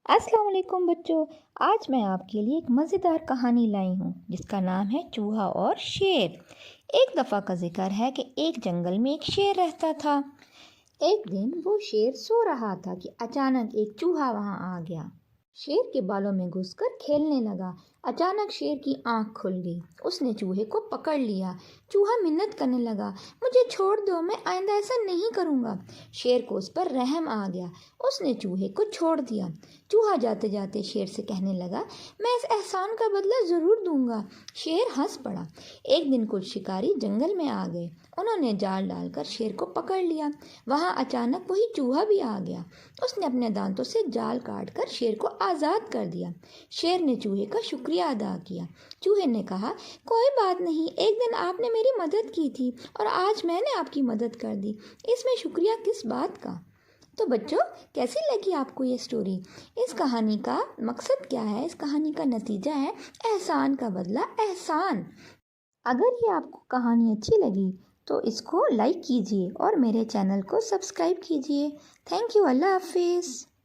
السلام علیکم بچوں، آج میں آپ کے لیے ایک مزیدار کہانی لائی ہوں جس کا نام ہے چوہا اور شیر۔ ایک دفعہ کا ذکر ہے کہ ایک جنگل میں ایک شیر رہتا تھا۔ ایک دن وہ شیر سو رہا تھا کہ اچانک ایک چوہا وہاں آ گیا۔ شیر کے بالوں میں گھس کر کھیلنے لگا۔ اچانک شیر کی آنکھ کھل گئی۔ اس نے چوہے کو پکڑ لیا۔ چوہا منت کرنے لگا، مجھے چھوڑ دو، میں آئندہ ایسا نہیں کروں گا۔ شیر کو اس پر رحم آ گیا۔ اس نے چوہے کو چھوڑ دیا۔ چوہا جاتے جاتے شیر سے کہنے لگا، میں اس احسان کا بدلہ ضرور دوں گا۔ شیر ہنس پڑا۔ ایک دن کچھ شکاری جنگل میں آ گئے۔ انہوں نے جال ڈال کر شیر کو پکڑ لیا۔ وہاں اچانک وہی چوہا بھی آ گیا۔ اس نے اپنے دانتوں سے جال کاٹ کر شیر کو آزاد کر دیا۔ شیر نے چوہے کا شکریہ ادا کیا۔ چوہے نے کہا، کوئی بات نہیں، ایک دن آپ نے میری مدد کی تھی اور آج میں نے آپ کی مدد کر دی، اس میں شکریہ کس بات کا؟ تو بچوں، کیسی لگی آپ کو یہ سٹوری؟ اس کہانی کا مقصد کیا ہے؟ اس کہانی کا نتیجہ ہے احسان کا بدلہ احسان۔ اگر یہ آپ کو کہانی اچھی لگی تو اس کو لائک کیجیے اور میرے چینل کو سبسکرائب کیجیے۔ تھینک یو، اللہ حافظ۔